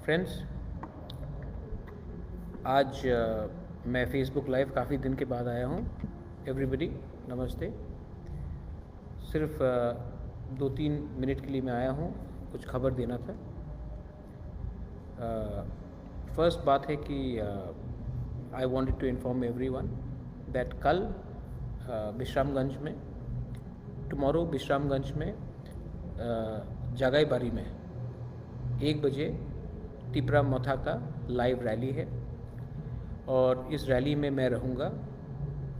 Friends, आज मैं Facebook live काफ़ी दिन के बाद आया हूँ। एवरीबडी नमस्ते। सिर्फ 2-3 मिनट के लिए मैं आया हूँ, कुछ खबर देना था। फर्स्ट बात है कि I wanted to inform everyone that कल विश्रामगंज में, टुमारो विश्रामगंज में जागाईबारी में 1 बजे तिपरा मोथा का लाइव रैली है और इस रैली में मैं रहूँगा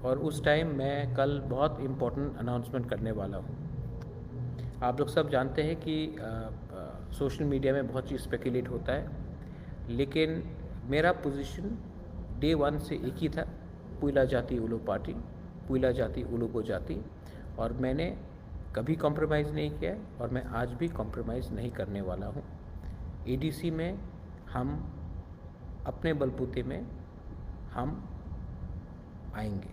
और उस टाइम मैं कल बहुत इम्पोर्टेंट अनाउंसमेंट करने वाला हूँ। आप लोग सब जानते हैं कि सोशल मीडिया में बहुत चीज़ स्पेकुलेट होता है, लेकिन मेरा पोजीशन डे 1 से एक ही था, पुइला जाति उलू पार्टी, पुइला जाति उलू को जाति, और मैंने कभी कॉम्प्रोमाइज़ नहीं किया और मैं आज भी कॉम्प्रोमाइज़ नहीं करने वाला हूँ। एडीसी में हम अपने बलबूते में हम आएंगे।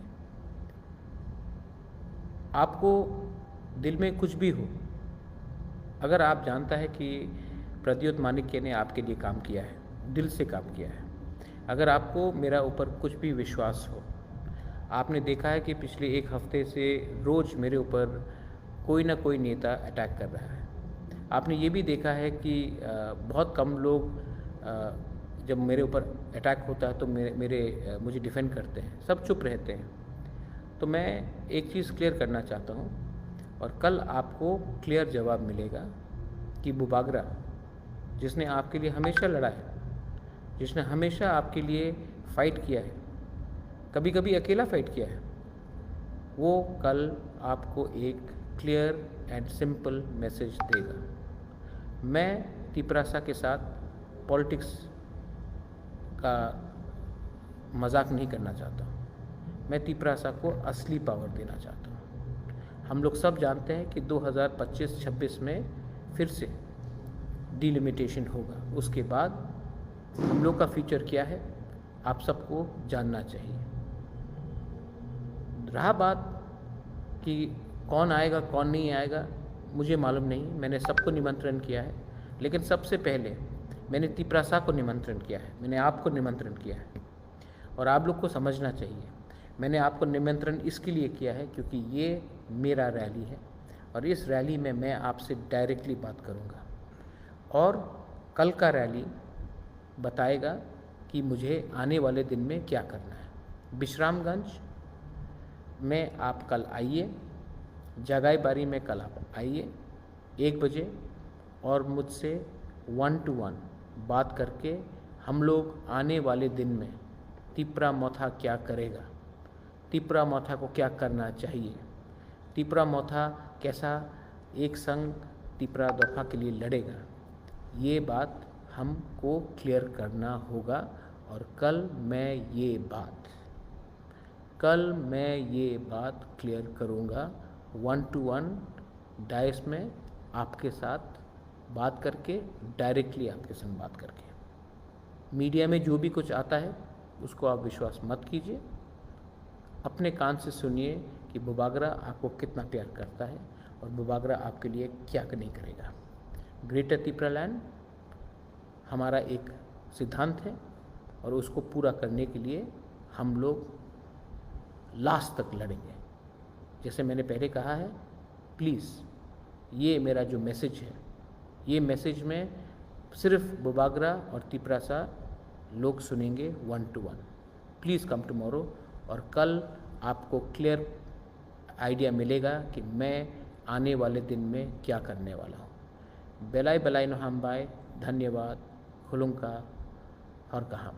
आपको दिल में कुछ भी हो, अगर आप जानता है कि प्रद्योत माणिक्य ने आपके लिए काम किया है, दिल से काम किया है, अगर आपको मेरा ऊपर कुछ भी विश्वास हो, आपने देखा है कि पिछले 1 हफ्ते से रोज़ मेरे ऊपर कोई ना कोई नेता अटैक कर रहा है। आपने ये भी देखा है कि बहुत कम लोग जब मेरे ऊपर अटैक होता है तो मुझे डिफेंड करते हैं, सब चुप रहते हैं। तो मैं एक चीज़ क्लियर करना चाहता हूँ और कल आपको क्लियर जवाब मिलेगा कि बुबागरा, जिसने आपके लिए हमेशा लड़ा है, जिसने हमेशा आपके लिए फ़ाइट किया है, कभी कभी अकेला फ़ाइट किया है, वो कल आपको एक क्लियर एंड सिंपल मैसेज देगा। मैं तिपरासा के साथ पॉलिटिक्स का मजाक नहीं करना चाहता हूँ। मैं तिपरासा को असली पावर देना चाहता हूँ। हम लोग सब जानते हैं कि 2025-26 में फिर से डिलिमिटेशन होगा। उसके बाद हम लोग का फ्यूचर क्या है, आप सबको जानना चाहिए। रहा बात कि कौन आएगा कौन नहीं आएगा, मुझे मालूम नहीं। मैंने सबको निमंत्रण किया है, लेकिन सबसे पहले मैंने तिपरासा को निमंत्रण किया है, मैंने आपको निमंत्रण किया है। और आप लोग को समझना चाहिए, मैंने आपको निमंत्रण इसके लिए किया है क्योंकि ये मेरा रैली है और इस रैली में मैं आपसे डायरेक्टली बात करूँगा। और कल का रैली बताएगा कि मुझे आने वाले दिन में क्या करना है। विश्रामगंज में आप कल आइए, जागाईबारी में कल आप आइए 1 बजे और मुझसे 1 to 1 बात करके हम लोग आने वाले दिन में तिपरा मोथा क्या करेगा, तिपरा मोथा को क्या करना चाहिए, तिपरा मोथा कैसा एक संग तिपरा दफा के लिए लड़ेगा, ये बात हमको क्लियर करना होगा। और कल मैं ये बात क्लियर करूँगा 1 to 1 डायस में आपके साथ बात करके, डायरेक्टली आपके संग बात करके। मीडिया में जो भी कुछ आता है उसको आप विश्वास मत कीजिए, अपने कान से सुनिए कि बुबागरा आपको कितना प्यार करता है और बुबागरा आपके लिए क्या नहीं करेगा। ग्रेटर तिपरा लैंड हमारा एक सिद्धांत है और उसको पूरा करने के लिए हम लोग लास्ट तक लड़ेंगे। जैसे मैंने पहले कहा है, प्लीज़ ये मेरा जो मैसेज है, ये मैसेज में सिर्फ बुबागरा और तिपरासा लोग सुनेंगे 1 to 1। प्लीज़ कम टुमारो और कल आपको क्लियर आइडिया मिलेगा कि मैं आने वाले दिन में क्या करने वाला हूँ। बेलाई बेलाई नो हम बाय, धन्यवाद, खुलुंका और कहाँ।